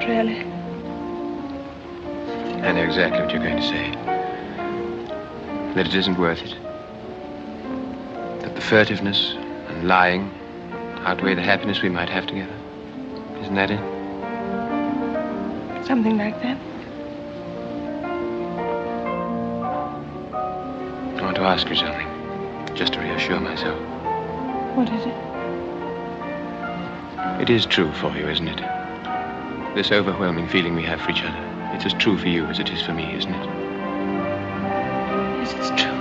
not really. I know exactly what you're going to say. That it isn't worth it. That the furtiveness and lying outweigh the happiness we might have together. Isn't that it? Something like that. I want to ask you something, just to reassure myself. What is it? It is true for you, isn't it? This overwhelming feeling we have for each other. It's as true for you as it is for me, isn't it? Yes, it's true.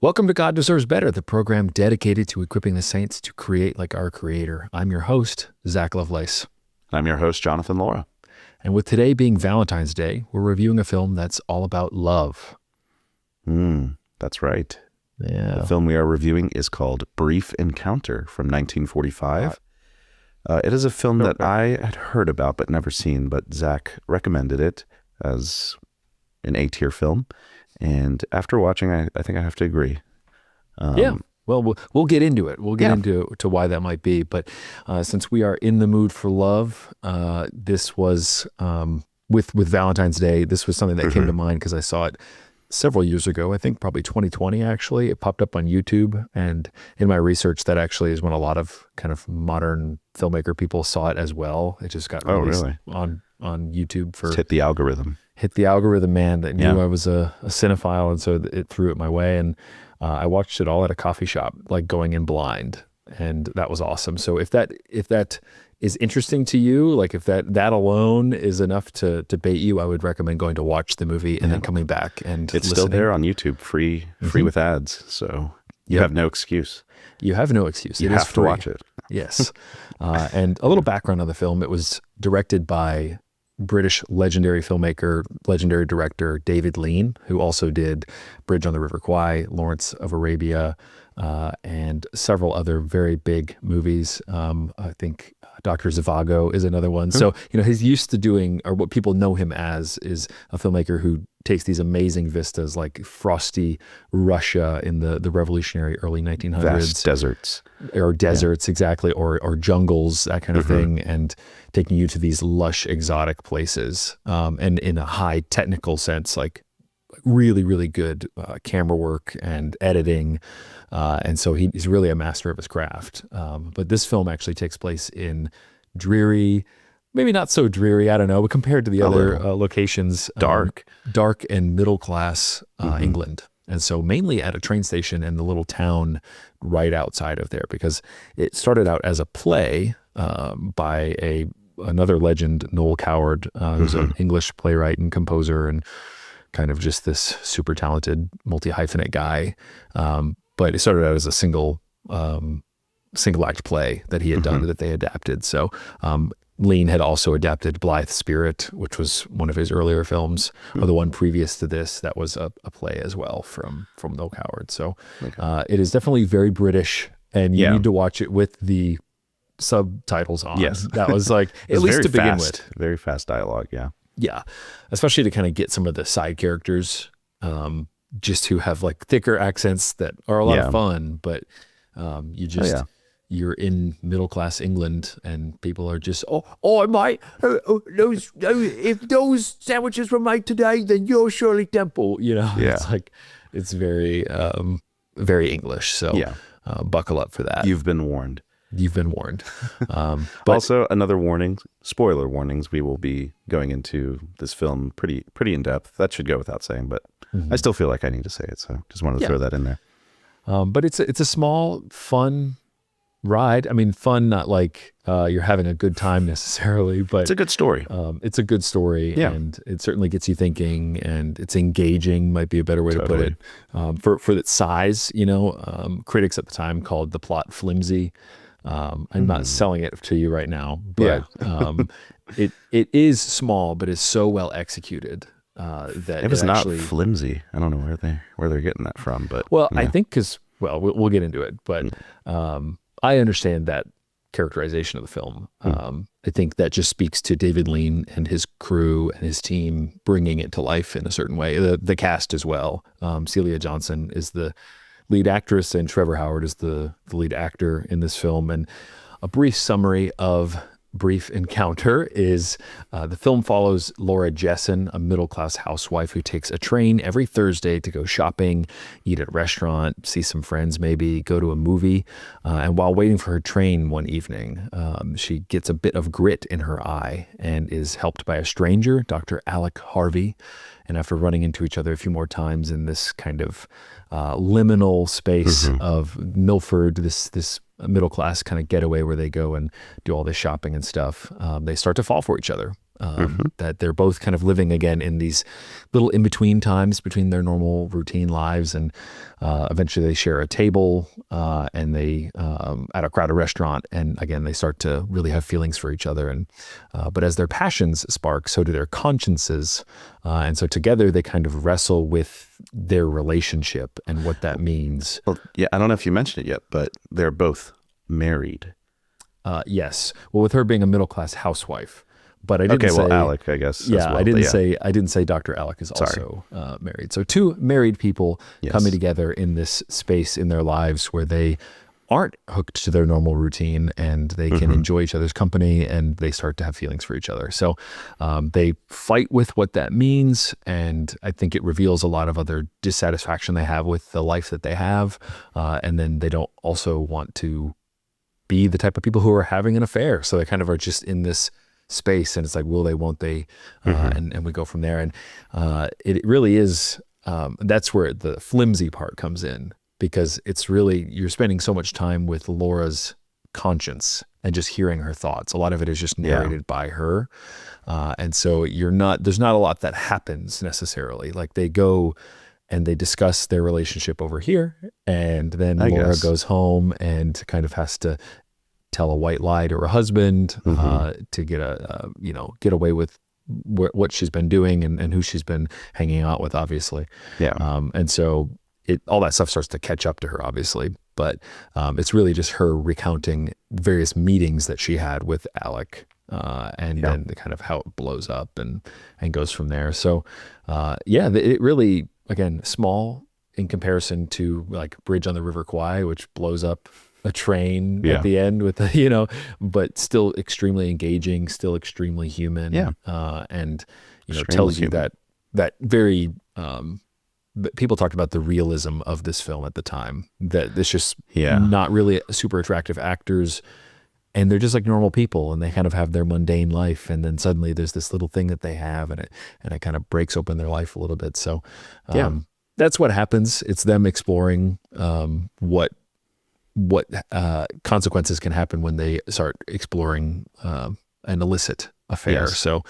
Welcome to God Deserves Better, the program dedicated to equipping the saints to create like our Creator. I'm your host, Zach Lovelace. I'm your host, Jonathan Laura. And with today being Valentine's Day, we're reviewing a film that's all about love. That's right. Yeah. The film we are reviewing is called Brief Encounter from 1945. It is a film that I had heard about but never seen, but Zach recommended it as an A-tier film. And after watching, I think I have to agree. Well, we'll get into it. We'll get into why that might be. But since we are in the mood for love, this was, with Valentine's Day, this was something that came to mind because I saw it several years ago. I think probably 2020, actually. It popped up on YouTube. And in my research, that actually is when a lot of kind of modern filmmaker people saw it as well. It just got released on YouTube for... Just hit the algorithm. Hit the algorithm, man, that knew I was a cinephile, and so it threw it my way. And I watched it all at a coffee shop, like going in blind, and that was awesome. So if that is interesting to you, like if that alone is enough to bait you, I would recommend going to watch the movie and then coming back and it's listening. still there on YouTube, free with ads. So you have no excuse. You have no excuse. You have to watch it. Yes. And a little background on the film: it was directed by British legendary filmmaker, legendary director David Lean, who also did Bridge on the River Kwai, Lawrence of Arabia, and several other very big movies. I think Dr. Zhivago is another one. So, he's used to doing, or what people know him as, is a filmmaker who takes these amazing vistas like frosty Russia in the revolutionary early 1900s. Vast deserts. Or deserts, exactly, or jungles, that kind of thing, and taking you to these lush, exotic places. And in a high technical sense, like really, really good camera work and editing. And so he's really a master of his craft. But this film actually takes place in dreary, maybe not so dreary, I don't know, but compared to the other locations, dark and middle class England. And so mainly at a train station in the little town right outside of there, because it started out as a play by another legend, Noel Coward, who's an English playwright and composer and kind of just this super talented multi-hyphenate guy. But it started out as a single act play that he had done that they adapted. So Lean had also adapted Blithe Spirit, which was one of his earlier films, or the one previous to this that was a play as well from Noel Coward. So it is definitely very British, and you need to watch it with the subtitles on. Yes. That was like, at least to begin with. Very fast dialogue, yeah. Yeah, especially to kind of get some of the side characters, just who have like thicker accents that are a lot of fun, but you're in middle-class England and people are just, oh mate, if those sandwiches were made today, then you're Shirley Temple, It's like, it's very, very English. So buckle up for that. You've been warned. But also, another warning, spoiler warnings, we will be going into this film pretty in depth. That should go without saying, but I still feel like I need to say it, so just wanted to throw that in there. But it's a small, fun ride. I mean, fun, not like you're having a good time necessarily, but it's a good story. It's a good story, and it certainly gets you thinking, and it's engaging, might be a better way to put it. For its size, critics at the time called the plot flimsy. I'm not selling it to you right now, but it is small, but it's so well executed that it was not flimsy. I don't know where they're getting that from, but I think because we'll get into it, but I understand that characterization of the film. I think that just speaks to David Lean and his crew and his team bringing it to life in a certain way. The cast as well. Celia Johnson is the lead actress, and Trevor Howard is the lead actor in this film. And a brief summary of Brief Encounter is the film follows Laura Jessen, a middle-class housewife who takes a train every Thursday to go shopping, eat at a restaurant, see some friends maybe, go to a movie. And while waiting for her train one evening, she gets a bit of grit in her eye and is helped by a stranger, Dr. Alec Harvey. And after running into each other a few more times in this kind of liminal space of Milford, this middle class kind of getaway where they go and do all this shopping and stuff, they start to fall for each other. That they're both kind of living again in these little in-between times between their normal routine lives, and eventually they share a table and they at a crowded restaurant, and again they start to really have feelings for each other. And but as their passions spark, so do their consciences, and so together they kind of wrestle with their relationship and what that means. Well, yeah, I don't know if you mentioned it yet, but they're both married. Yes, well, with her being a middle-class housewife. But I didn't say, well, Alec, I guess. Yeah, as well, I didn't say Dr. Alec is Sorry. also married. So two married people coming together in this space in their lives where they aren't hooked to their normal routine, and they can enjoy each other's company, and they start to have feelings for each other. So they fight with what that means, and I think it reveals a lot of other dissatisfaction they have with the life that they have, and then they don't also want to be the type of people who are having an affair. So they kind of are just in this space, and it's like, will they, won't they? And we go from there. And it really is, that's where the flimsy part comes in, because it's really, you're spending so much time with Laura's conscience and just hearing her thoughts. A lot of it is just narrated by her. And so there's not a lot that happens necessarily. Like they go and they discuss their relationship over here, and then Laura goes home and kind of has to tell a white lie to her husband to get away with what she's been doing and who she's been hanging out with, obviously. And so all that stuff starts to catch up to her, obviously. But it's really just her recounting various meetings that she had with Alec, and then the kind of how it blows up and goes from there. So it really, again, small in comparison to like Bridge on the River Kwai, which blows up a train at the end with but still extremely engaging, still extremely human. And tells you that very people talked about the realism of this film at the time, that it's just not really super attractive actors, and they're just like normal people, and they kind of have their mundane life, and then suddenly there's this little thing that they have, and it kind of breaks open their life a little bit. So that's what happens. It's them exploring what consequences can happen when they start exploring an illicit affair. So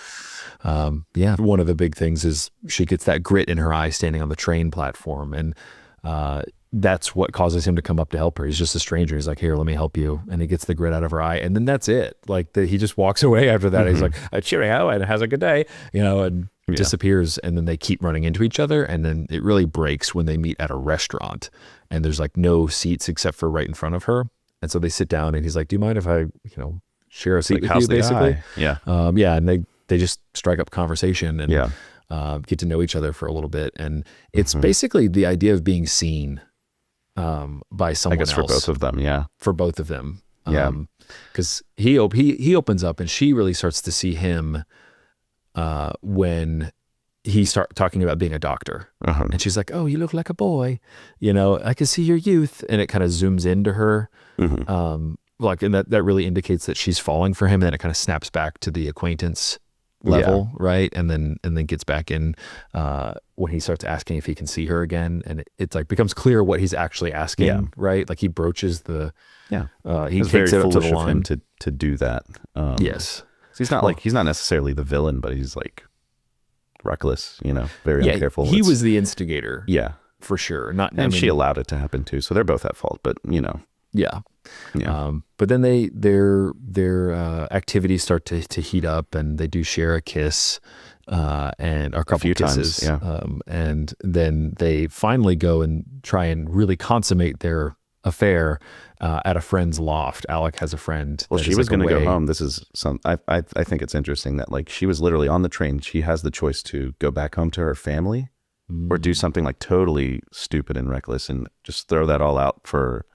one of the big things is she gets that grit in her eye standing on the train platform, and that's what causes him to come up to help her. He's just a stranger. He's like, here, let me help you. And he gets the grit out of her eye, and then that's it. Like he just walks away after that. He's like, cheerio, and has a good day, and disappears. And then they keep running into each other, and then it really breaks when they meet at a restaurant, and there's like no seats except for right in front of her. And so they sit down, and he's like, do you mind if I, share a seat with you, basically? And they just strike up conversation and get to know each other for a little bit. And it's basically the idea of being seen by someone else. I guess for both of them, For both of them. Because he opens up, and she really starts to see him when he start talking about being a doctor. And she's like, oh, you look like a boy. I can see your youth. And it kind of zooms into her. And that really indicates that she's falling for him. And then it kind of snaps back to the acquaintance level, right? And then gets back in when he starts asking if he can see her again, and it's like becomes clear what he's actually asking, right? Like he broaches the he it's takes very it up to foolish the of line him to do that. Yes, so he's not necessarily the villain, but he's like reckless, very uncareful. He was the instigator, for sure. And she allowed it to happen too, so they're both at fault. But but then their activities start to heat up, and they do share a kiss, and a couple kisses, and then they finally go and try and really consummate their affair at a friend's loft. Alec has a friend. Well, she was going to go home. This is I think it's interesting that like she was literally on the train. She has the choice to go back home to her family or do something like totally stupid and reckless and just throw that all out for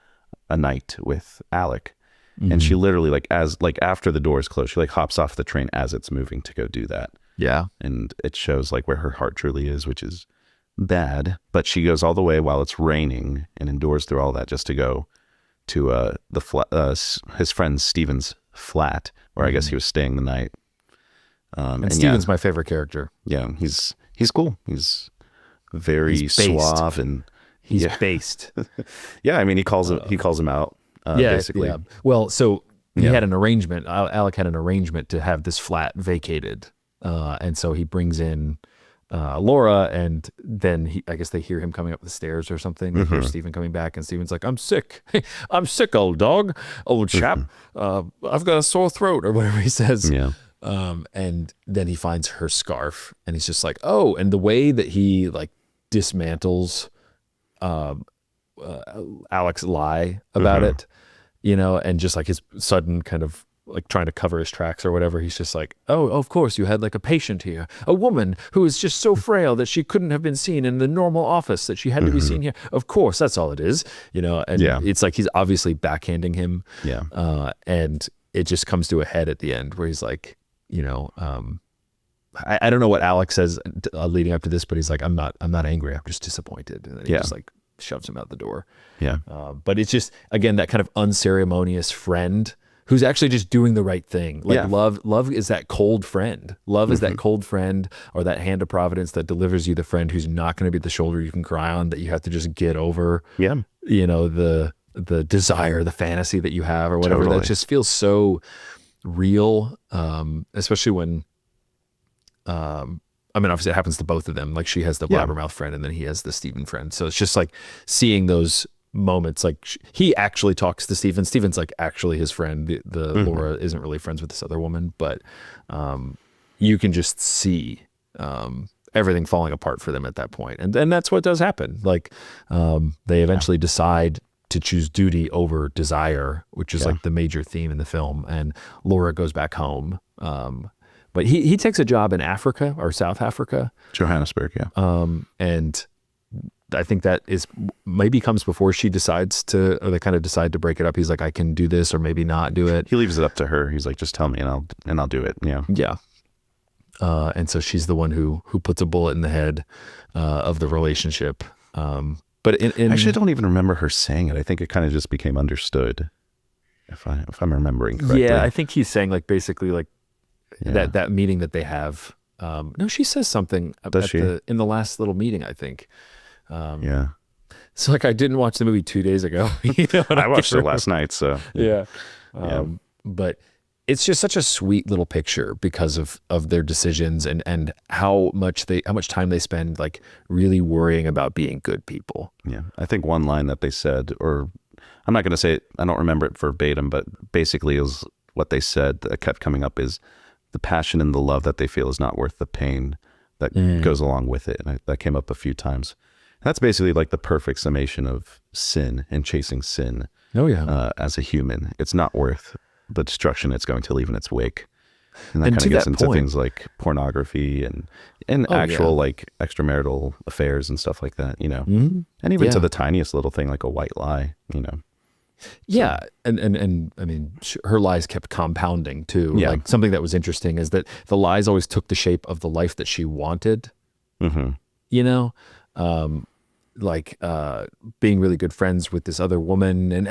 a night with Alec. And she literally after the doors close, she hops off the train as it's moving to go do that. Yeah. And it shows where her heart truly is, which is bad, but she goes all the way while it's raining and endures through all that just to go to his friend Steven's flat, where I guess he was staying the night. And Steven's my favorite character. Yeah, he's cool. He's very suave and he's based. Yeah, I mean he calls him out. Basically. Yeah. Well, so he had an arrangement. Alec had an arrangement to have this flat vacated, and so he brings in Laura, and then I guess they hear him coming up the stairs or something. They hear Stephen coming back, and Stephen's like, "I'm sick. I'm sick, old dog, old chap. I've got a sore throat," or whatever he says. Yeah. And then he finds her scarf, and he's just like, "Oh!" And the way that he dismantles Alec's lie about it, and just his sudden kind of trying to cover his tracks or whatever. He's just like, "Oh, of course you had a patient here, a woman who is just so frail that she couldn't have been seen in the normal office, that she had to be seen here. Of course, that's all it is, and it's he's obviously backhanding him. Yeah. And it just comes to a head at the end where he's like, I don't know what Alex says leading up to this, but he's like, I'm not angry. I'm just disappointed. And then he just shoves him out the door. Yeah. But it's just, again, that kind of unceremonious friend who's actually just doing the right thing. Love is that cold friend. Love is that cold friend, or that hand of Providence that delivers you the friend who's not going to be the shoulder you can cry on, that you have to just get over. Yeah. The desire, the fantasy that you have or whatever. Totally. That just feels so real. Especially when, obviously it happens to both of them. She has the blabbermouth friend, and then he has the Stephen friend. So it's just seeing those moments. He actually talks to Stephen. Stephen's actually his friend. The Laura isn't really friends with this other woman, but you can just see everything falling apart for them at that point. And then that's what does happen. They eventually decide to choose duty over desire, which is the major theme in the film. And Laura goes back home. But he takes a job in Africa, or South Africa. Johannesburg, yeah. And I think that maybe comes before she decides to, or they kind of decide to break it up. He's like, I can do this, or maybe not do it. He leaves it up to her. He's like, just tell me and I'll do it. Yeah. Yeah. And so she's the one who puts a bullet in the head of the relationship. But in actually, I don't even remember her saying it. I think it kind of just became understood, if I'm remembering correctly. Yeah, I think he's saying basically that meeting that they have. No, she says something in the last little meeting, I think. Yeah. So I didn't watch the movie 2 days ago. I watched it last night. So yeah. But it's just such a sweet little picture because of their decisions and how much time they spend really worrying about being good people. Yeah. I think one line that they said, or I'm not going to say it, I don't remember it verbatim, but basically is what they said that kept coming up is the passion and the love that they feel is not worth the pain that goes along with it. And that came up a few times. That's basically the perfect summation of sin and chasing sin. Oh yeah. As a human, it's not worth the destruction it's going to leave in its wake. And that kind of gets into things like pornography and actual extramarital affairs and stuff like that, and even to the tiniest little thing, like a white lie, Yeah. And I mean, her lies kept compounding too. Yeah. Something that was interesting is that the lies always took the shape of the life that she wanted, being really good friends with this other woman. And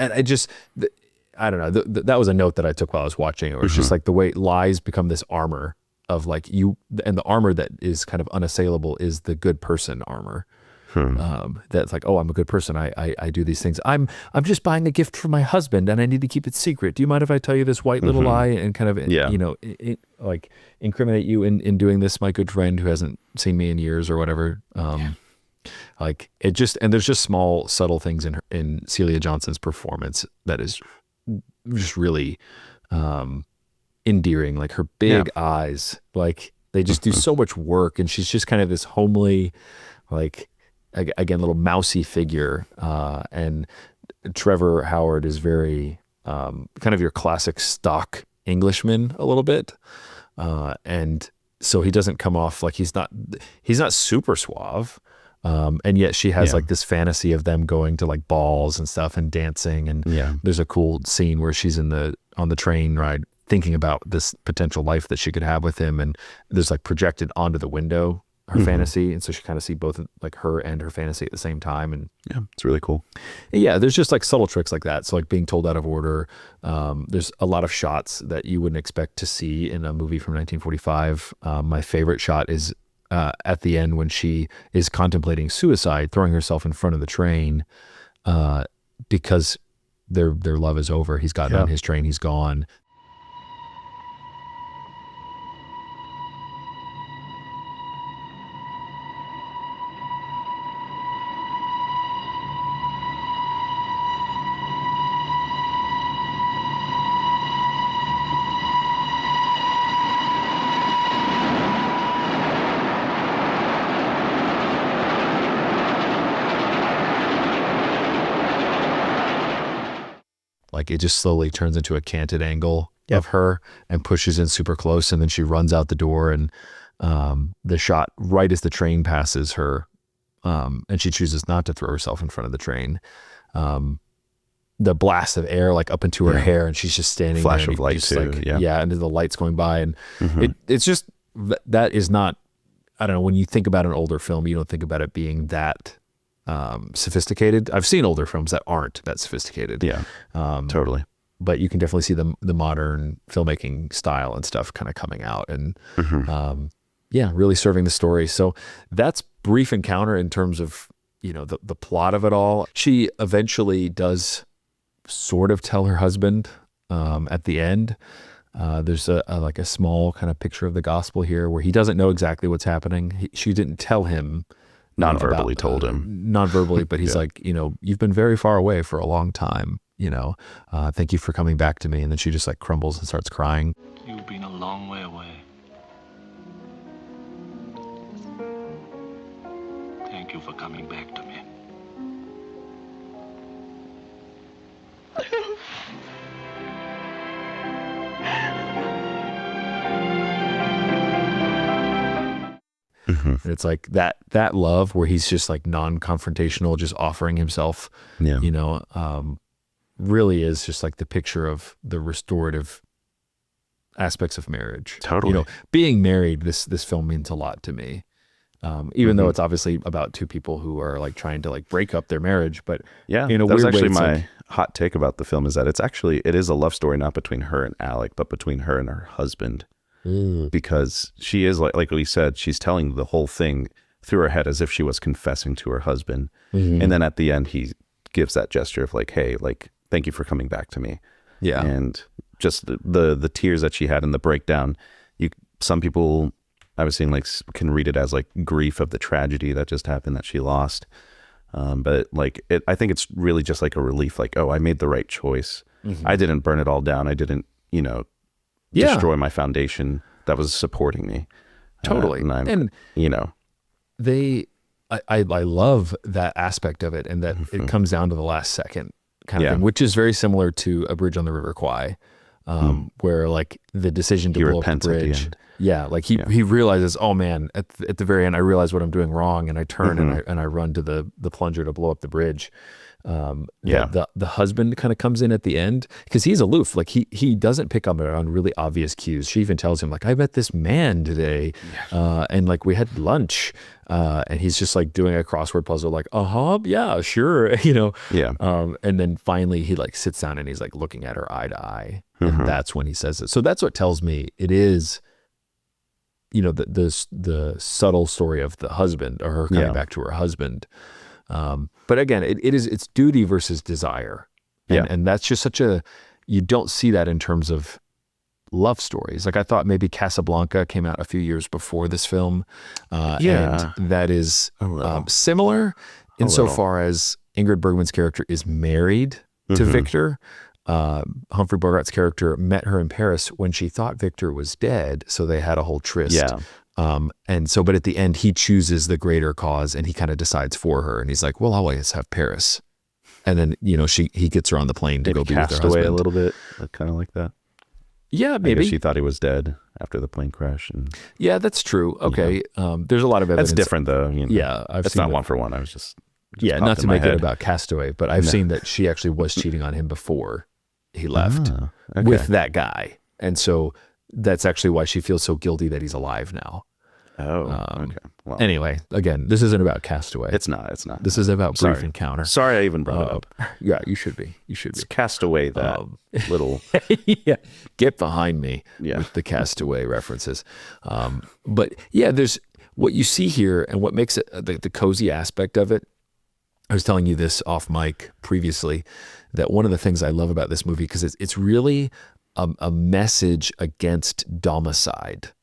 I don't know, that was a note that I took while I was watching. It was just the way lies become this armor of you, and the armor that is kind of unassailable is the good person armor. That's oh, I'm a good person. I do these things. I'm just buying a gift for my husband and I need to keep it secret. Do you mind if I tell you this white little lie and kind of, incriminate you in doing this, my good friend who hasn't seen me in years or whatever. It just, and there's just small, subtle things in Celia Johnson's performance that is just really endearing. Her big eyes, they just do so much work, and she's just kind of this homely, again, little mousy figure. And Trevor Howard is very kind of your classic stock Englishman a little bit. And so he doesn't come off he's not super suave. And yet she has like this fantasy of them going to like balls and stuff and dancing. And there's a cool scene where she's on the train ride thinking about this potential life that she could have with him. And there's like projected onto the window her fantasy. And so she kind of see both like her and her fantasy at the same time. And yeah, it's really cool. Yeah, there's just like subtle tricks like that. So like being told out of order. There's a lot of shots that you wouldn't expect to see in a movie from 1945. My favorite shot is at the end when she is contemplating suicide, throwing herself in front of the train because their love is over. He's gotten on his train. He's gone. Like it just slowly turns into a canted angle of her and pushes in super close. And then she runs out the door and the shot right as the train passes her and she chooses not to throw herself in front of the train. The blast of air like up into her hair and she's just standing flash there. Of light too. Like, and the light's going by. And it's just, that is not, I don't know, when you think about an older film, you don't think about it being that sophisticated. I've seen older films that aren't that sophisticated. Yeah, totally. But you can definitely see the modern filmmaking style and stuff kind of coming out and really serving the story. So that's Brief Encounter in terms of, the plot of it all. She eventually does sort of tell her husband at the end. There's a small kind of picture of the gospel here where he doesn't know exactly what's happening. She didn't tell him. Non-verbally told him. Non-verbally, but he's like, you've been very far away for a long time, thank you for coming back to me. And then she just like crumbles and starts crying. You've been a long way away. Thank you for coming back to me. And it's like that love where he's just like non-confrontational, just offering himself, really is just like the picture of the restorative aspects of marriage. Totally. Being married, this film means a lot to me. Even though it's obviously about two people who are like trying to like break up their marriage, but in a that was weird actually way, my hot take about the film is that it is a love story, not between her and Alec, but between her and her husband. Because she is like we said, she's telling the whole thing through her head as if she was confessing to her husband. And then at the end, he gives that gesture of like, hey, like, thank you for coming back to me. Yeah. And just the tears that she had in the breakdown, some people I was seeing like can read it as like grief of the tragedy that just happened that she lost. But like I think it's really just like a relief, like, oh, I made the right choice. I didn't burn it all down. I didn't, destroy my foundation that was supporting me. Totally. And I love that aspect of it, and that it comes down to the last second kind of thing, which is very similar to A Bridge on the River Kwai, where like the decision to blow up the bridge. Like he realizes, oh man, at the very end, I realize what I'm doing wrong, and I turn and I run to the plunger to blow up the bridge. The husband kind of comes in at the end because he's aloof. Like he doesn't pick up on really obvious cues. She even tells him like, I met this man today, and like we had lunch, and he's just like doing a crossword puzzle, like, yeah, sure, and then finally he like sits down and he's like looking at her eye to eye, and that's when he says it. So that's what tells me it is, the subtle story of the husband, or her coming back to her husband. But again, it's duty versus desire. And that's just you don't see that in terms of love stories. Like I thought maybe Casablanca came out a few years before this film. And that is similar insofar as Ingrid Bergman's character is married to Victor. Humphrey Bogart's character met her in Paris when she thought Victor was dead. So they had a whole tryst. But at the end, he chooses the greater cause and he kind of decides for her. And he's like, well, I'll always have Paris. And then, he gets her on the plane to go be with her husband. Away a little bit, kind of like that. Yeah, I maybe. guess she thought he was dead after the plane crash. And Yeah, that's true. Okay. There's a lot of evidence. that's different though. Yeah. It's not one for one. I was just yeah, popped not in to my make it head. about Castaway, but I've seen that she actually was cheating on him before he left Ah, okay. with that guy. And so that's actually why she feels so guilty that he's alive now. Oh, okay. Well, Anyway, again, this isn't about Castaway. it's not. It's not. This is about Brief Sorry. Encounter. Sorry, I even brought it up. Yeah, you should be. You should It's be. cast away that little. Yeah, get behind me Yeah. with the Castaway references. But yeah, there's what you see here, and what makes it the cozy aspect of it. I was telling you this off mic previously, that one of the things I love about this movie, because it's really a message against domicide,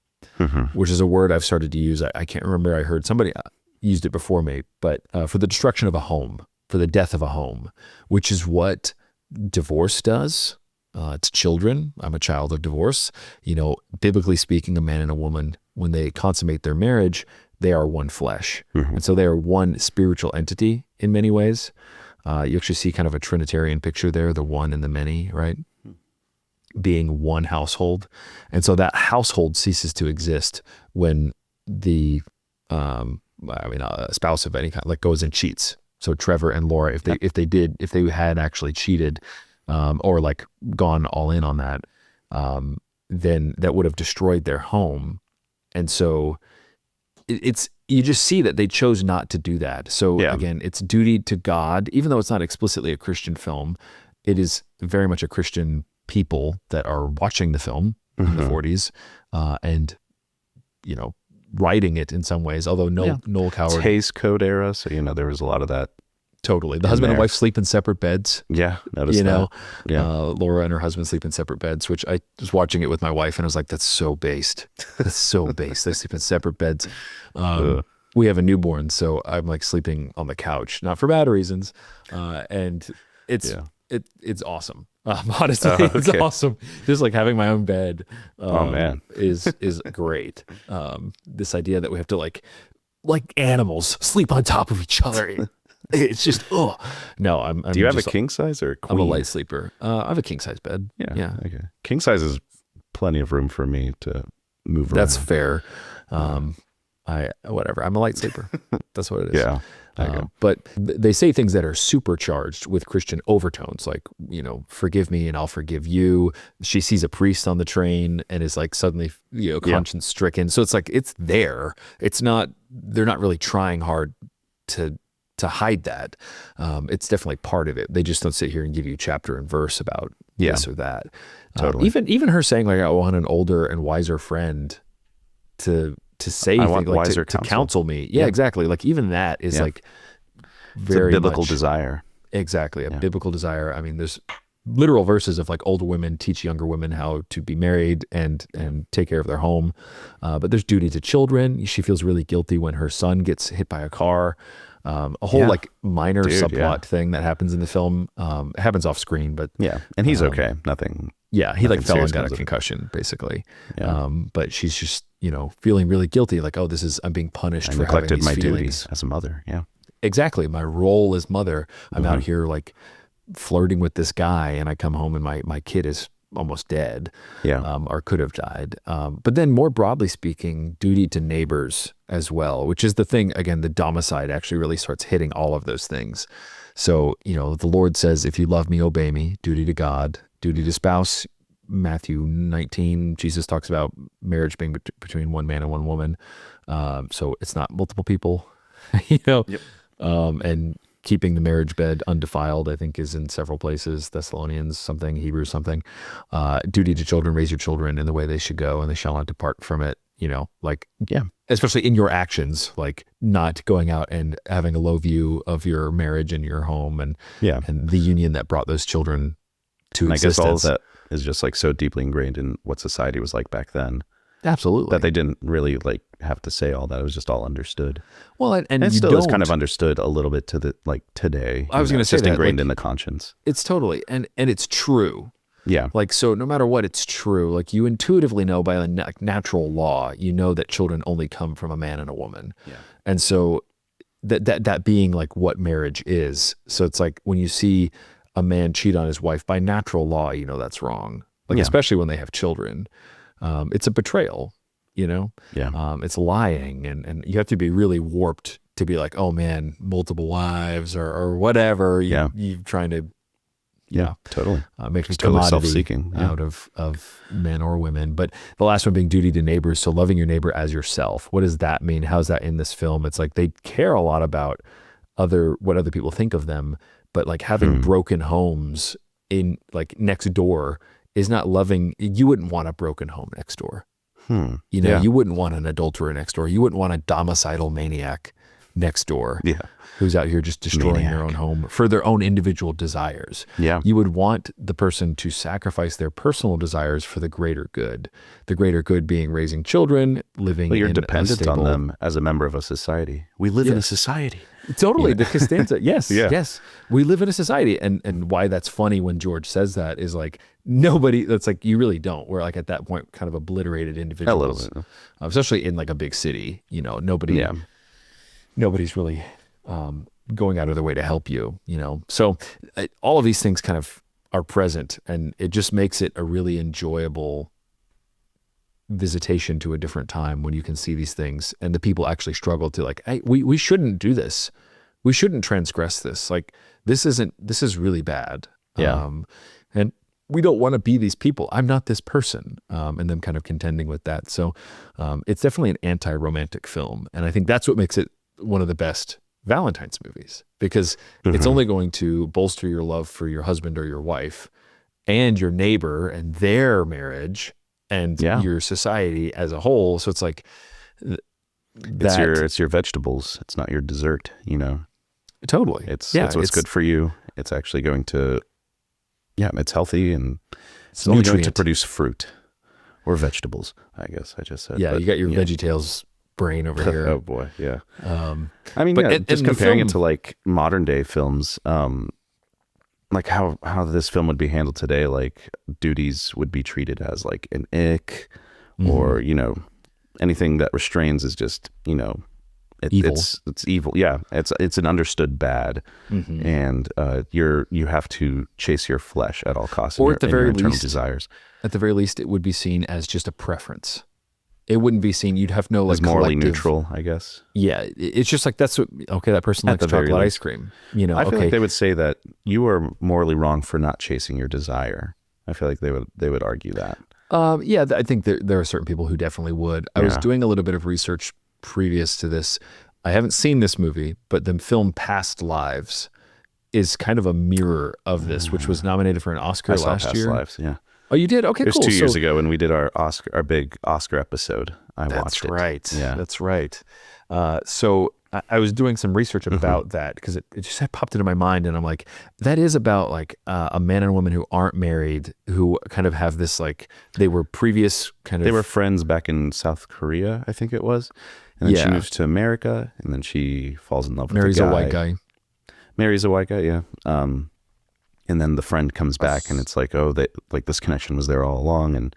which is a word I've started to use. I can't remember. I heard somebody used it before me, but for the destruction of a home, for the death of a home, which is what divorce does. It's children. I'm a child of divorce. Biblically speaking, a man and a woman, when they consummate their marriage, they are one flesh. And so they are one spiritual entity in many ways. You actually see kind of a Trinitarian picture there, the one and the many, right? Being one household. And so that household ceases to exist when the, a spouse of any kind, like, goes and cheats. So Trevor and Laura, if they had actually cheated, or like gone all in on that, then that would have destroyed their home. And so you just see that they chose not to do that. So again, it's duty to God, even though it's not explicitly a Christian film, it is very much a Christian people that are watching the film in the 40s, and writing it in some ways, although Noel Coward. Hays Code era, so there was a lot of that. Totally. The husband and wife sleep in separate beds. Yeah, noticed that. Yeah. Laura and her husband sleep in separate beds, which I was watching it with my wife and I was like, that's so based. That's so based. They sleep in separate beds. We have a newborn, so I'm like sleeping on the couch, not for bad reasons. And it's awesome. Honestly, it's awesome. Just like having my own bed is great. This idea that we have to like animals sleep on top of each other. It's just, no, I'm Do you have a king size or a queen? I'm a light sleeper. I have a king size bed. Yeah. Okay. King size is plenty of room for me to move around. That's fair. Whatever. I'm a light sleeper. That's what it is. Yeah. But they say things that are supercharged with Christian overtones, like, forgive me and I'll forgive you. She sees a priest on the train and is like suddenly, conscience stricken. So it's like, it's there. It's not, they're not really trying hard to hide that. It's definitely part of it. They just don't sit here and give you chapter and verse about this or that. Totally. Even her saying like, I want an older and wiser friend to say things, like to counsel me. Yeah, exactly. Like even that is like very it's a biblical much, desire. Exactly. A biblical desire. I mean, there's literal verses of like older women teach younger women how to be married and take care of their home. But there's duty to children. She feels really guilty when her son gets hit by a car. A whole like minor subplot thing that happens in the film. It happens off screen, but and he's okay. Nothing. Yeah, he like fell and serious got a comes of it. concussion, basically. Yeah. But she's just feeling really guilty, like, I'm being punished I for having neglected these my feelings. duties as a mother. Yeah. Exactly, my role as mother. I'm out here like flirting with this guy, and I come home and my kid is almost dead. Or could have died. But then more broadly speaking, duty to neighbors as well, which is the thing, again, the domicide actually really starts hitting all of those things. So, the Lord says, if you love me, obey me, duty to God, duty to spouse. Matthew 19, Jesus talks about marriage being between one man and one woman. So it's not multiple people, and keeping the marriage bed undefiled, I think, is in several places. Thessalonians something, Hebrews something. Duty to children, raise your children in the way they should go, and they shall not depart from it. Especially in your actions, like not going out and having a low view of your marriage and your home and the union that brought those children to existence. I guess all of that is just like so deeply ingrained in what society was like back then. Absolutely. That they didn't really like have to say all that. It was just all understood. Well, and it you still don't, is kind of understood a little bit to the like today. I was going to say just that, ingrained like, in the conscience. It's totally, and it's true. Yeah. Like, so no matter what, it's true. Like you intuitively know by the natural law, that children only come from a man and a woman. Yeah. And so that being like what marriage is. So it's like when you see a man cheat on his wife by natural law, that's wrong. like Yeah. especially when they have children. It's a betrayal, you know? Yeah. It's lying, and you have to be really warped to be like, oh man, multiple wives or whatever. You're trying to, Yeah, totally. make a It's totally commodity self-seeking. Yeah. out of men or women. But the last one being duty to neighbors. So loving your neighbor as yourself. What does that mean? How's that in this film? It's like they care a lot about what other people think of them, but like having broken homes in like next door is not loving. You wouldn't want a broken home next door. You know, you wouldn't want an adulterer next door. You wouldn't want a homicidal maniac next door. Yeah. Who's out here just destroying their own home for their own individual desires. Yeah. You would want the person to sacrifice their personal desires for the greater good. The greater good being raising children, living But you're in dependent a stable, on them as a member of a society. We live in a society. Totally. The Costanza. Yes. Yeah. Yes. We live in a society. And why that's funny when George says that is like nobody, that's like, you really don't. We're like at that point kind of obliterated individuals, especially in like a big city, you know, nobody's really going out of their way to help you, you know? So all of these things kind of are present, and it just makes it a really enjoyable visitation to a different time when you can see these things and the people actually struggle to like, hey, we shouldn't do this. We shouldn't transgress this. Like, this is really bad. Yeah. And we don't want to be these people. I'm not this person. And them kind of contending with that. So it's definitely an anti-romantic film. And I think that's what makes it one of the best Valentine's movies, because it's only going to bolster your love for your husband or your wife and your neighbor and their marriage and your society as a whole. So it's like it's your vegetables. It's not your dessert, you know. Totally. It's what's good for you. It's actually going to it's healthy, and it's only going to produce fruit or vegetables, I guess I just said. Yeah, but you got your VeggieTales brain over here. Oh boy, yeah. I mean, but just comparing it to like modern day films, like how this film would be handled today, like duties would be treated as like an ick, or you know, anything that restrains is just, you know, evil. It's evil. Yeah, it's an understood bad, and you have to chase your flesh at all costs, or at the very least, desires. At the very least, it would be seen as just a preference. It wouldn't be seen. You'd have no like as morally collective, neutral, I guess. Yeah, it's just like that person likes chocolate ice cream. You know, I feel like they would say that you are morally wrong for not chasing your desire. I feel like they would argue that. Yeah, I think there are certain people who definitely would. I was doing a little bit of research previous to this. I haven't seen this movie, but the film Past Lives is kind of a mirror of this, which was nominated for an Oscar last year. Past Lives, yeah. Oh, you did? Okay, it was cool. 2 years ago when we did our big Oscar episode. I watched it. That's right. Yeah. That's right. So I was doing some research about that because it just popped into my mind, and I'm like, that is about like a man and a woman who aren't married, who kind of have this like, they were previous kind of. They were friends back in South Korea, I think it was. And then she moves to America, and then she falls in love with Marries a guy. a white guy. Marries a white guy, yeah. And then the friend comes back, and it's like, oh, this connection was there all along, and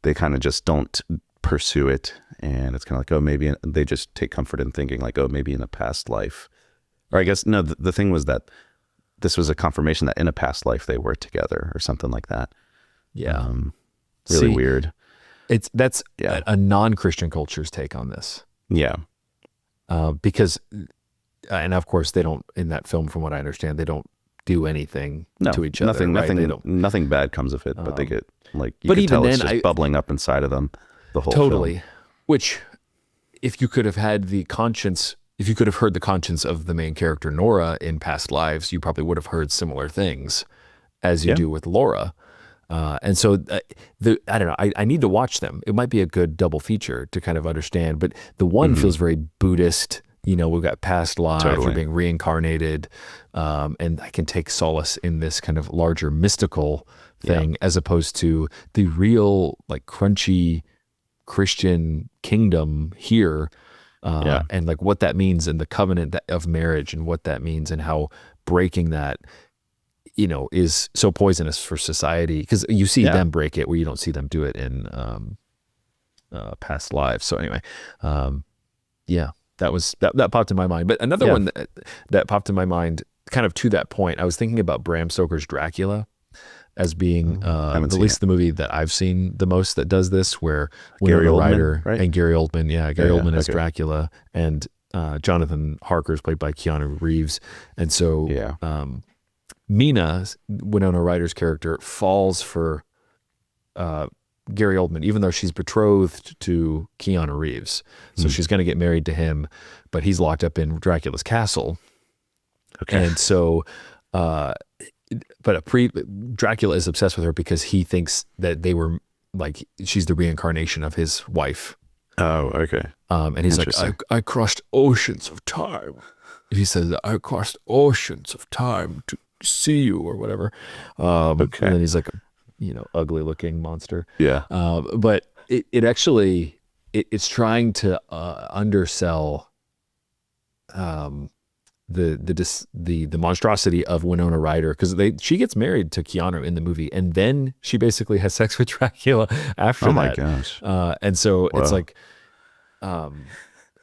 they kind of just don't pursue it. And it's kind of like, oh, maybe they just take comfort in thinking like, oh, maybe in a past life, or I guess no. The thing was that this was a confirmation that in a past life they were together or something like that. Yeah, really weird. That's a non-Christian culture's take on this. Yeah, because, and of course they don't in that film, from what I understand, they don't do anything to each other. Nothing bad comes of it, but they get like, you but can even tell then, it's just bubbling up inside of them the whole film. Which, if you could have had the conscience, if you could have heard the conscience of the main character Nora in Past Lives, you probably would have heard similar things as you do with Laura. And so I don't know, I need to watch them. It might be a good double feature to kind of understand, but the one feels very Buddhist. You know, we've got past lives, we're being reincarnated, and I can take solace in this kind of larger mystical thing, as opposed to the real like crunchy Christian kingdom here, and like what that means, and the covenant of marriage, and what that means, and how breaking that, you know, is so poisonous for society, because you see them break it where you don't see them do it in Past Lives. So anyway, that popped in my mind. But another one that popped in my mind, kind of to that point, I was thinking about Bram Stoker's Dracula, as being Haven't at seen least it. the movie that I've seen the most that does this, where Gary Winona Oldman, Ryder right? and Gary Oldman, Gary Yeah, Oldman as okay. Dracula, and Jonathan Harker is played by Keanu Reeves, and so Yeah. Mina, Winona Ryder's character, falls for Gary Oldman, even though she's betrothed to Keanu Reeves. So she's going to get married to him, but he's locked up in Dracula's castle. Okay. And so, Dracula is obsessed with her because he thinks that they were like, she's the reincarnation of his wife. Oh, okay. And he's like, Interesting. I crossed oceans of time. He says, I crossed oceans of time to see you or whatever. Okay. And then he's like, ugly looking monster. Yeah. But it actually, it's trying to undersell the monstrosity of Winona Ryder, because she gets married to Keanu in the movie, and then she basically has sex with Dracula after that. Oh my gosh. And so it's Wow. like,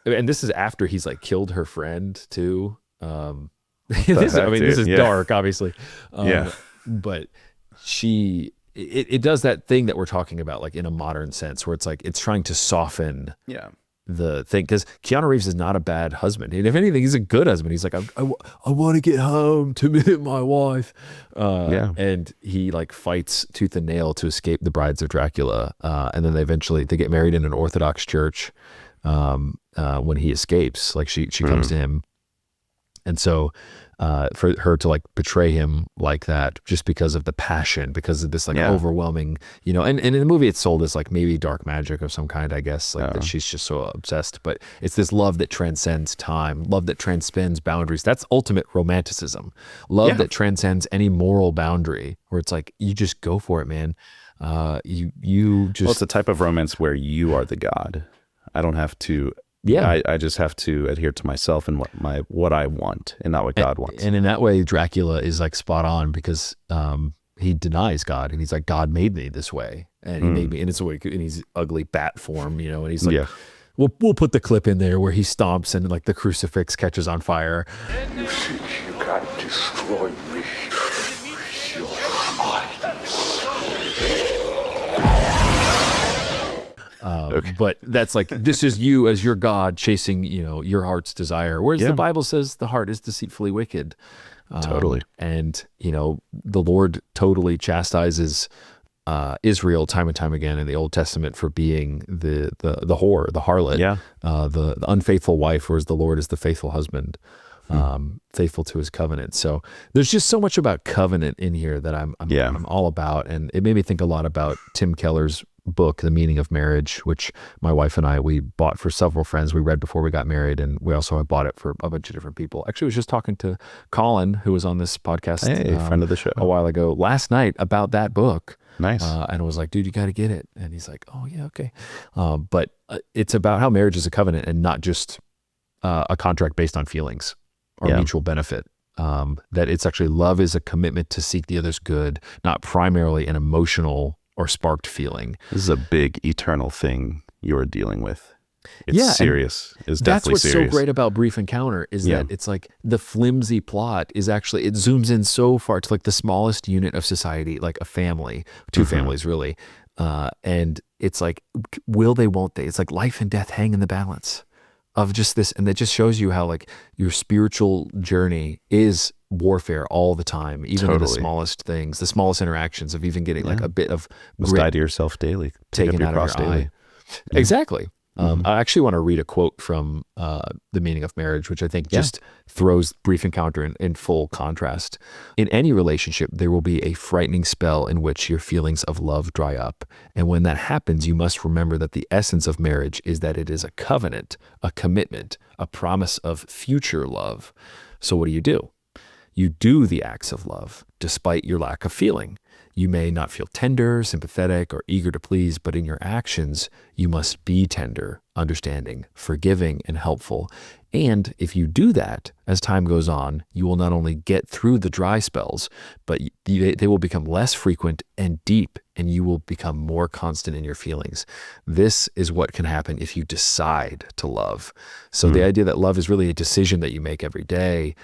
and this is after he's like killed her friend too. This is Yeah. dark, obviously. Yeah. But it does that thing that we're talking about, like in a modern sense, where it's like it's trying to soften Yeah. the thing, because Keanu Reeves is not a bad husband, and if anything, he's a good husband. He's like, I want to get home to meet my wife, and he like fights tooth and nail to escape the brides of Dracula, and then they get married in an Orthodox church when he escapes. Like she comes to him, and so for her to like betray him like that, just because of the passion, because of this like overwhelming, and in the movie it's sold as like maybe dark magic of some kind, I guess, like that she's just so obsessed. But it's this love that transcends time, love that transcends boundaries. That's ultimate romanticism, love that transcends any moral boundary, where it's like you just go for it, man. You just, Well, it's a type of romance where you are the god. I don't have to. Yeah. I just have to adhere to myself and what I want, and not what God wants. And in that way, Dracula is like spot on, because he denies God, and he's like, God made me this way, and he made me, and it's in his ugly bat form, and he's like, we'll put the clip in there where he stomps and like the crucifix catches on fire. You think you can destroy me? You're mine. But that's like, this is you as your God chasing, your heart's desire. Whereas the Bible says the heart is deceitfully wicked. Totally. And, the Lord totally chastises Israel time and time again in the Old Testament for being the whore, the harlot, the unfaithful wife, whereas the Lord is the faithful husband, faithful to his covenant. So there's just so much about covenant in here that I'm all about. And it made me think a lot about Tim Keller's book, The Meaning of Marriage, which my wife and we bought for several friends we read before we got married, and we also have bought it for a bunch of different people. Actually, I was just talking to Colin, who was on this podcast, friend of the show, a while ago last night, about that book. Nice. And I was like, dude, you got to get it. And he's like, oh yeah, okay. But it's about how marriage is a covenant and not just a contract based on feelings or mutual benefit. That it's actually, love is a commitment to seek the other's good, not primarily an emotional or sparked feeling. This is a big eternal thing you're dealing with. It's serious. It's that's definitely what's serious. so great about Brief Encounter is that it's like the flimsy plot is actually, it zooms in so far to like the smallest unit of society, like a family, two families really. And it's like, will they, won't they? It's like life and death hang in the balance of just this. And that just shows you how like your spiritual journey is warfare all the time, even in the smallest things, the smallest interactions of even getting like a bit of Must die to yourself daily. Take up your cross daily. Exactly. I actually want to read a quote from The Meaning of Marriage, which I think just throws Brief Encounter in full contrast. In any relationship, there will be a frightening spell in which your feelings of love dry up. And when that happens, you must remember that the essence of marriage is that it is a covenant, a commitment, a promise of future love. So what do? You do the acts of love despite your lack of feeling. You may not feel tender, sympathetic, or eager to please, but in your actions, you must be tender, understanding, forgiving, and helpful. And if you do that, as time goes on, you will not only get through the dry spells, but they will become less frequent and deep, and you will become more constant in your feelings. This is what can happen if you decide to love. So the idea that love is really a decision that you make every day,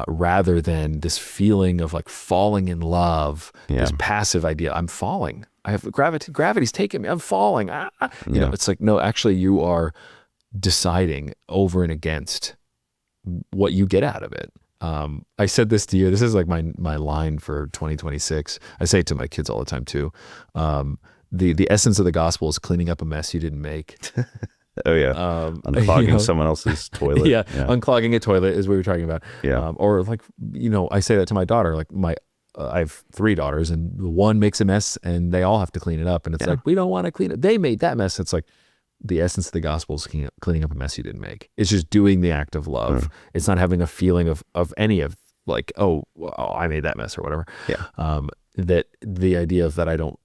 rather than this feeling of like falling in love, this passive idea, I'm falling. I have gravity's taking me, I'm falling. You know, it's like, no, actually you are deciding over and against what you get out of it. I said this to you, this is like my line for 2026. I say it to my kids all the time too. The essence of the gospel is cleaning up a mess you didn't make. Oh yeah. Unclogging someone else's toilet. Yeah. Unclogging a toilet is what we were talking about. Yeah. Or like, you know, I say that to my daughter, like I have 3 daughters, and one makes a mess and they all have to clean it up. And it's like, we don't want to clean it. They made that mess. It's like, the essence of the gospel is cleaning up a mess you didn't make. It's just doing the act of love. It's not having a feeling of any of like, oh, I made that mess or whatever. Yeah. That the idea of that I don't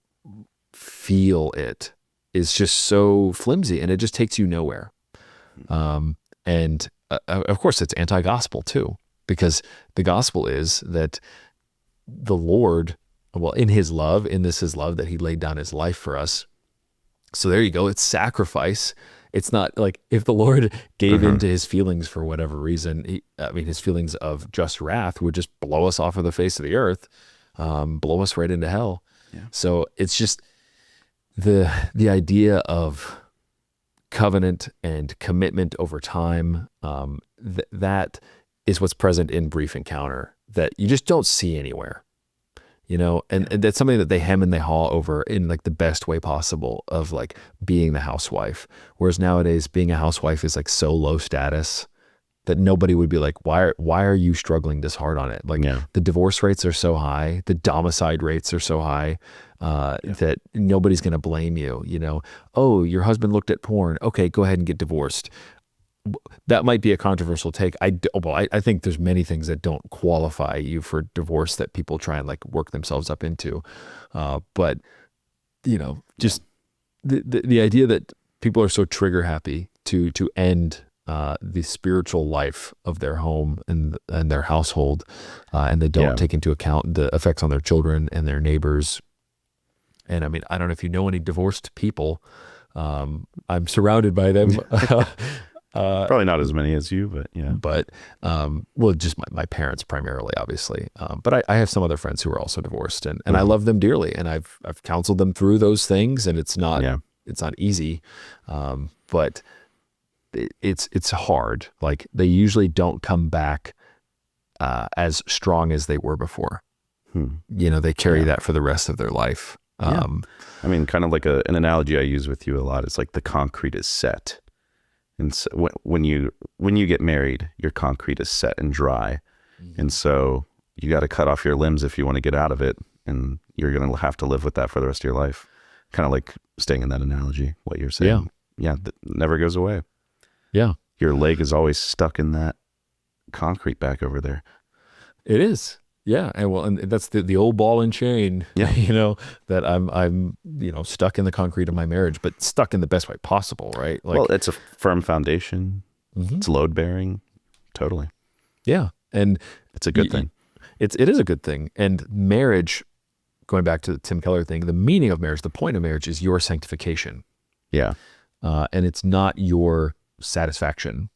feel it is just so flimsy, and it just takes you nowhere. And of course it's anti-gospel too, because the gospel is that the Lord, well, in his love, his love that he laid down his life for us. So there you go. It's sacrifice. It's not like if the Lord gave into his feelings for whatever reason, his feelings of just wrath would just blow us off of the face of the earth, blow us right into hell. Yeah. So it's just the idea of covenant and commitment over time. That is what's present in Brief Encounter that you just don't see anywhere. You know, and that's something that they hem and they haw over in like the best way possible of like being the housewife. Whereas nowadays being a housewife is like so low status that nobody would be like, why are you struggling this hard on it? Like the divorce rates are so high, the domicide rates are so high, that nobody's going to blame you. You know, oh, your husband looked at porn. Okay, go ahead and get divorced. That might be a controversial take. I think there's many things that don't qualify you for divorce that people try and like work themselves up into. But you know, just the idea that people are so trigger happy to end the spiritual life of their home and their household, and they don't take into account the effects on their children and their neighbors. And I mean, I don't know if you know any divorced people. I'm surrounded by them. Probably not as many as you, but yeah. But, well, just my parents primarily, obviously. But I have some other friends who are also divorced, and I love them dearly, and I've counseled them through those things, and it's not easy, but it's hard. Like they usually don't come back as strong as they were before. You know, they carry that for the rest of their life. I mean, kind of like an analogy I use with you a lot. It's like the concrete is set. And so when you get married, your concrete is set and dry. And so you got to cut off your limbs if you want to get out of it. And you're going to have to live with that for the rest of your life. Kind of like staying in that analogy, what you're saying. Yeah. That never goes away. Yeah. Your leg is always stuck in that concrete back over there. It is. Yeah. And that's the old ball and chain, you know, that I'm, you know, stuck in the concrete of my marriage, but stuck in the best way possible. Right. Like, well, it's a firm foundation. It's load bearing. Totally. Yeah. And it's a good thing. It is a good thing. And marriage, going back to the Tim Keller thing, the meaning of marriage, the point of marriage is your sanctification. Yeah. And it's not your satisfaction.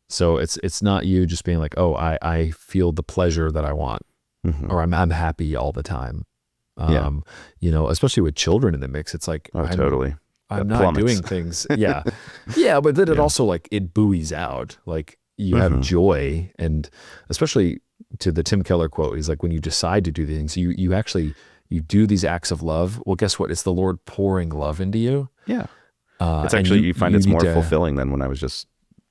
So it's not you just being like, oh, I feel the pleasure that I want, or I'm happy all the time. You know, especially with children in the mix, it's like, totally. I'm not doing things. Yeah. But then it also like it buoys out. Like you have joy, and especially to the Tim Keller quote, he's like, when you decide to do things, you actually do these acts of love. Well, guess what? It's the Lord pouring love into you. Yeah. It's actually, you find it's more fulfilling than when I was just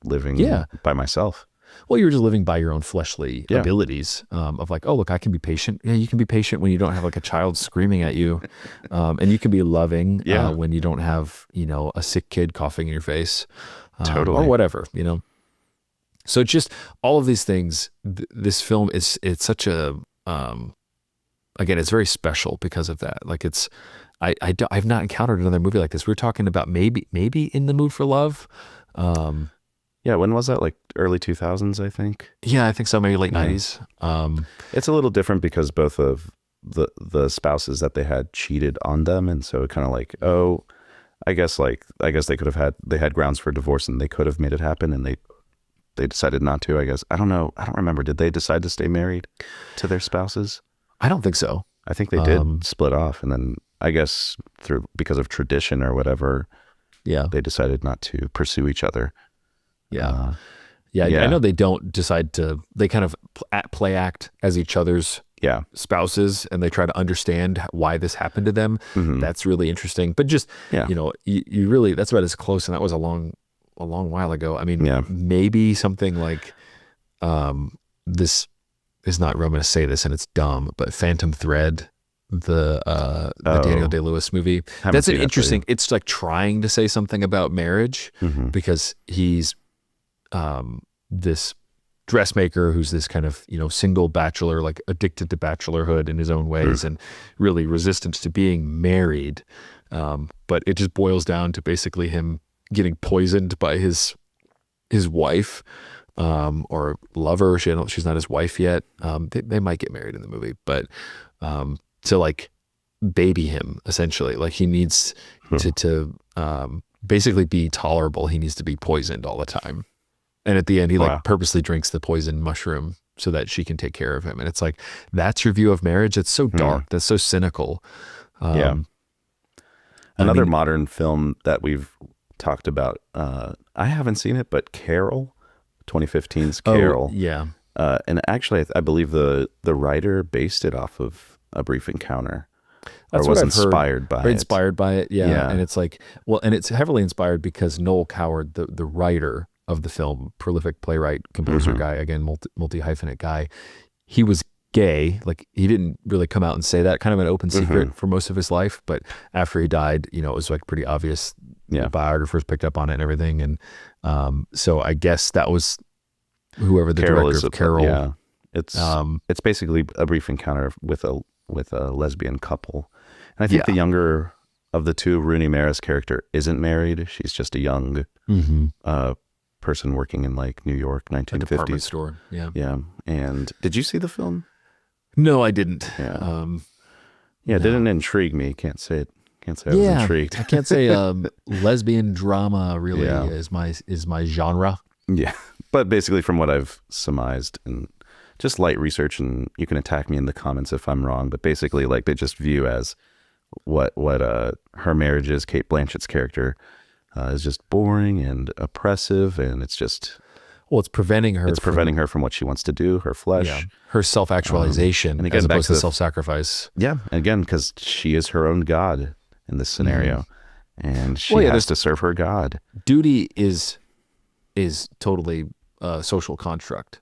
living by myself. Well, you're just living by your own fleshly abilities, of like, oh, look, I can be patient. Yeah, you can be patient when you don't have like a child screaming at you. And you can be loving when you don't have, you know, a sick kid coughing in your face, or whatever, you know. So just all of these things, this film it's such a, again, it's very special because of that. Like I've not encountered another movie like this. We're talking about maybe In the Mood for Love. Yeah, when was that? Like early 2000s, I think. Yeah, I think so. Maybe late Yeah. 90s. It's a little different because both of the spouses that they had cheated on them, and so it kind of like, oh, I guess they could have they had grounds for divorce and they could have made it happen, and they decided not to. I guess I don't know. I don't remember. Did they decide to stay married to their spouses? I don't think so. I think they did split off, and then I guess because of tradition or whatever, Yeah. they decided not to pursue each other. Yeah. Yeah. I know they don't decide to, they kind of play act as each other's Yeah. spouses, and they try to understand why this happened to them. Mhm. That's really interesting. But just, Yeah. you really, that's about as close. And that was a long while ago. I mean, Yeah. maybe something like, this is not, I'm going to say this and it's dumb, but Phantom Thread, the Daniel Day-Lewis movie. Haven't That's seen an it, but interesting, it's like trying to say something about marriage, Mhm. because he's this dressmaker who's this kind of, single bachelor, like addicted to bachelorhood in his own ways and really resistant to being married. But it just boils down to basically him getting poisoned by his wife, or lover. She's not his wife yet. They might get married in the movie, but to like baby him, essentially. Like he needs to basically be tolerable. He needs to be poisoned all the time. And at the end, he like purposely drinks the poison mushroom so that she can take care of him. And it's like, that's your view of marriage. It's so dark. That's so cynical. Yeah. Another modern film that we've talked about, I haven't seen it, but Carol, 2015's Carol. Oh, yeah. And actually, I believe the writer based it off of A Brief Encounter. That's or was what I've heard. inspired by Or it. inspired by it, yeah. Yeah. And it's like, well, and it's heavily inspired because Noel Coward, the writer of the film, prolific playwright, composer guy, again, multi-hyphenate guy, he was gay. Like he didn't really come out and say that, kind of an open secret for most of his life. But after he died, it was like pretty obvious. Yeah. Biographers picked up on it and everything. And so I guess that was whoever the director of Carol. Yeah. It's basically A Brief Encounter with a lesbian couple. And I think the younger of the two, Rooney Mara's character, isn't married. She's just a young person working in like New York, 1950s. A department store. Yeah. Yeah. And did you see the film? No, I didn't. Yeah. It didn't intrigue me. Can't say it. Can't say I was intrigued. I can't say lesbian drama really is my genre. Yeah. But basically from what I've surmised and just light research, and you can attack me in the comments if I'm wrong, but basically like they just view as what her marriage is, Cate Blanchett's character, is just boring and oppressive, and it's just it's preventing her. It's preventing her from what she wants to do, her flesh, her self-actualization, and again, as back opposed to to self-sacrifice. Yeah, and again, because she is her own god in this scenario, and she has to serve her god. Duty is totally a social construct.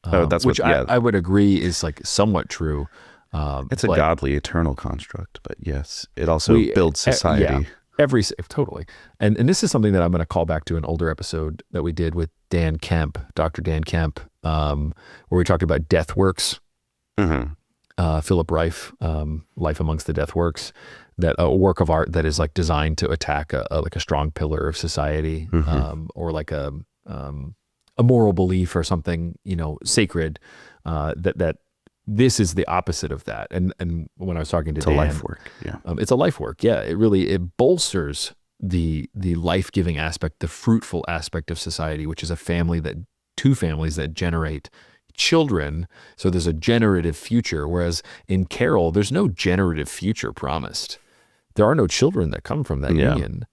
That's which what. Yeah, I would agree is like somewhat true. It's a godly, eternal construct, but yes, it also builds society. Totally. And this is something that I'm going to call back to an older episode that we did with Dan Kemp, Dr. Dan Kemp, where we talked about death works. Philip Reif, Life Amongst the Death Works, that a work of art that is like designed to attack a strong pillar of society, or like a moral belief or something, sacred, that this is the opposite of that. And when I was talking to Dan, it's a life work. Yeah. It's a life work. Yeah. It bolsters the life-giving aspect, the fruitful aspect of society, which is two families that generate children. So there's a generative future. Whereas in Carol, there's no generative future promised. There are no children that come from that union.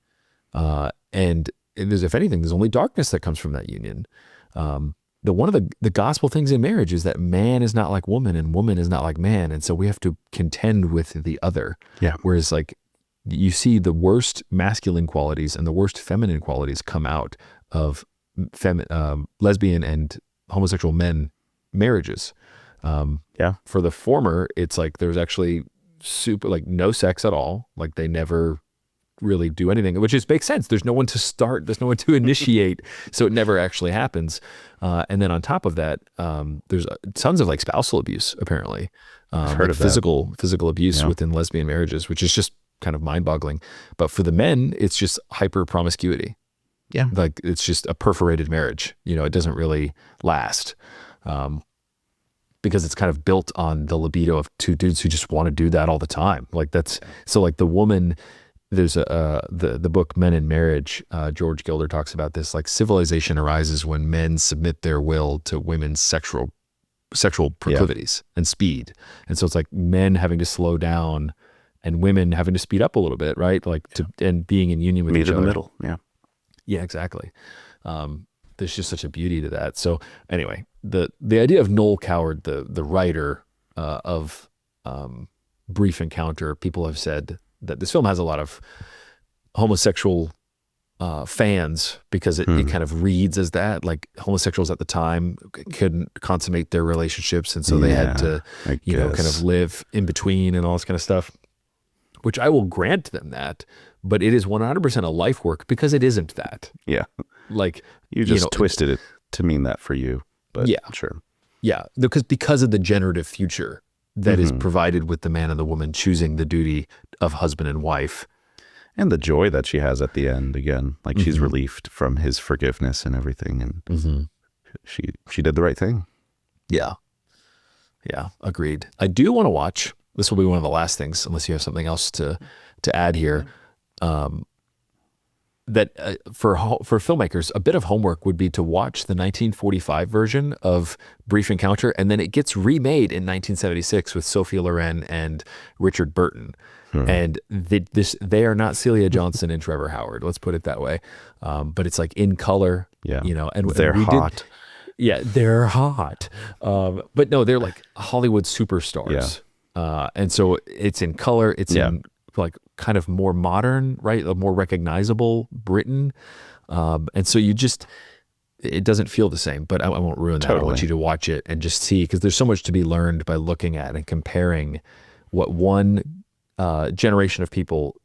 And there's, if anything, there's only darkness that comes from that union. One of the gospel things in marriage is that man is not like woman and woman is not like man. And so we have to contend with the other. Yeah. Whereas like you see the worst masculine qualities and the worst feminine qualities come out of lesbian and homosexual men marriages. For the former, it's like there's actually no sex at all. Like they never really do anything, which just makes sense. There's no one to start, there's no one to initiate, so it never actually happens. And then on top of that, there's tons of like spousal abuse, apparently. I've heard of physical abuse within lesbian marriages, which is just kind of mind-boggling. But for the men, it's just hyper promiscuity. Yeah. Like it's just a perforated marriage. It doesn't really last. Because it's kind of built on the libido of two dudes who just want to do that all the time. Like so like the woman, there's the book Men in Marriage, George Gilder talks about this, like civilization arises when men submit their will to women's sexual proclivities and speed. And so it's like men having to slow down and women having to speed up a little bit, right? Like and being in union with each other. Meet in the middle. Yeah. Yeah, exactly. There's just such a beauty to that. So anyway, the idea of Noel Coward, the writer of Brief Encounter, people have said that this film has a lot of homosexual fans because it kind of reads as that. Like homosexuals at the time couldn't consummate their relationships, and so they had to, kind of live in between and all this kind of stuff. Which I will grant them that, but it is 100% a life work because it isn't that. Yeah. Like you just twisted it to mean that for you, but yeah, sure. Yeah, because of the generative future that is provided with the man and the woman choosing the duty of husband and wife. And the joy that she has at the end, again, like she's relieved from his forgiveness and everything. And she did the right thing. Yeah. Yeah, agreed. I do want to watch, this will be one of the last things, unless you have something else to add here. That for filmmakers, a bit of homework would be to watch the 1945 version of Brief Encounter, and then it gets remade in 1976 with Sophia Loren and Richard Burton. And they are not Celia Johnson and Trevor Howard. Let's put it that way. But it's like in color, and they're hot. They're hot. But no, they're like Hollywood superstars. Yeah. And so it's in color. It's in like kind of more modern, right? A more recognizable Britain. And so it doesn't feel the same, but I won't ruin that. Totally. I want you to watch it and just see, because there's so much to be learned by looking at and comparing what one generation of people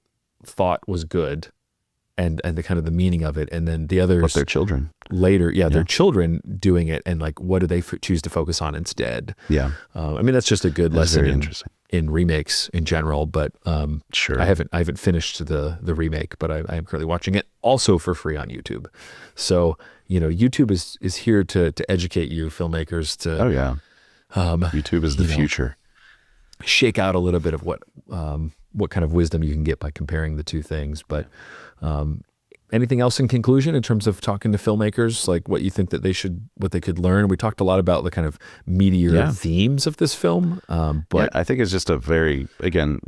thought was good and the kind of the meaning of it. And then the others, what their children later, their children doing it, and like, what do they choose to focus on instead? Yeah. I mean, that's just a good lesson in remakes in general, but sure. I haven't finished the remake, but I am currently watching it also for free on YouTube. So, YouTube is here to educate you filmmakers to, YouTube is the future. Shake out a little bit of what kind of wisdom you can get by comparing the two things. But anything else in conclusion in terms of talking to filmmakers, like what you think that what they could learn? We talked a lot about the kind of meatier themes of this film. But I think it's just again,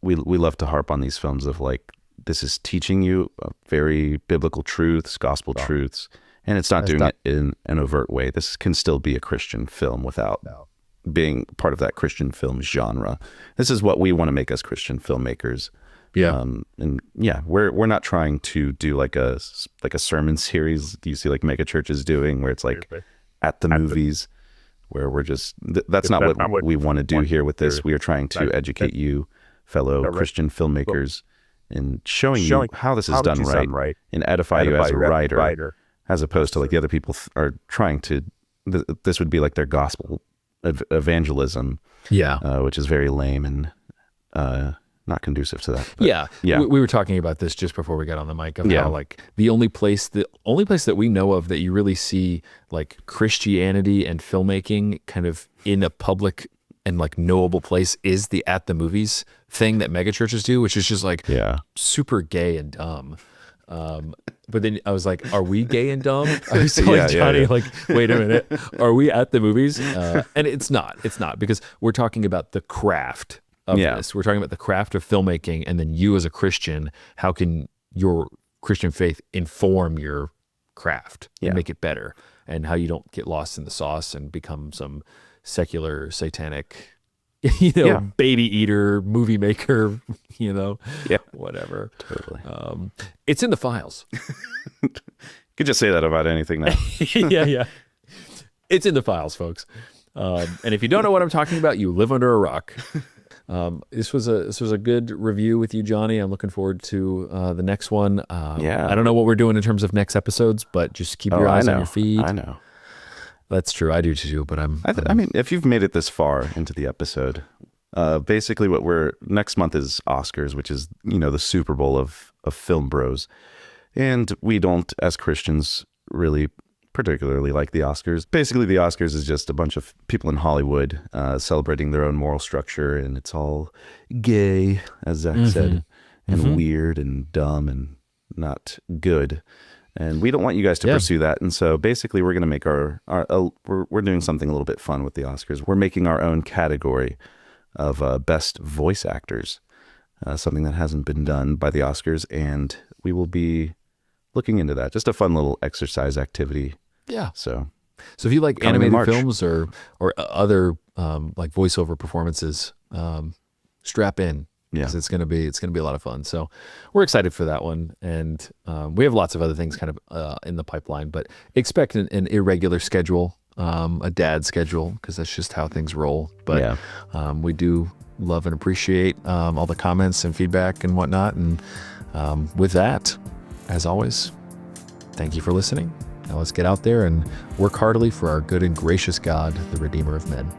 we love to harp on these films of like, this is teaching you very biblical truths, gospel truths, and it's not doing it in an overt way. This can still be a Christian film without being part of that Christian film genre. This is what we want to make as Christian filmmakers. Yeah. We're not trying to do like a sermon series. Do you see like mega churches doing, where it's like at the movies, where we're just, that's not what we want to do here with this. We are trying to educate you, fellow Christian filmmakers, and showing you how this is done right, and edify you as a writer, as opposed to like the other people are trying to, this would be like their gospel evangelism, which is very lame and not conducive to that. But, we were talking about this just before we got on the mic of how like the only place that we know of that you really see like Christianity and filmmaking kind of in a public and like knowable place is the at the movies thing that megachurches do, which is just like super gay and dumb. But then I was like, are we gay and dumb? I was telling Johnny, like, wait a minute, are we at the movies? And it's not because we're talking about the craft of this. We're talking about the craft of filmmaking, and then you as a Christian, how can your Christian faith inform your craft and make it better, and how you don't get lost in the sauce and become some secular satanic baby eater, movie maker, whatever. Totally. It's in the files. You could just say that about anything now. Yeah. It's in the files, folks. And if you don't know what I'm talking about, you live under a rock. This was a good review with you, Johnny. I'm looking forward to the next one. I don't know what we're doing in terms of next episodes, but just keep your eyes on your feed. I know. That's true. I do too, but I mean, if you've made it this far into the episode, basically next month is Oscars, which is, the Super Bowl of film bros. And we don't, as Christians, really particularly like the Oscars. Basically, the Oscars is just a bunch of people in Hollywood celebrating their own moral structure, and it's all gay, as Zach said, and weird and dumb and not good. And we don't want you guys to pursue that. And so basically, we're going to make we're doing something a little bit fun with the Oscars. We're making our own category of best voice actors, something that hasn't been done by the Oscars, and we will be looking into that. Just a fun little exercise activity. Yeah. So if you like coming in animated March. films or other like voiceover performances, strap in. Yeah. 'Cause it's gonna be a lot of fun. So we're excited for that one, and we have lots of other things kind of in the pipeline. But expect an irregular schedule, a dad schedule, because that's just how things roll. But we do love and appreciate all the comments and feedback and whatnot. And with that, as always, thank you for listening. Now let's get out there and work heartily for our good and gracious God, the Redeemer of men.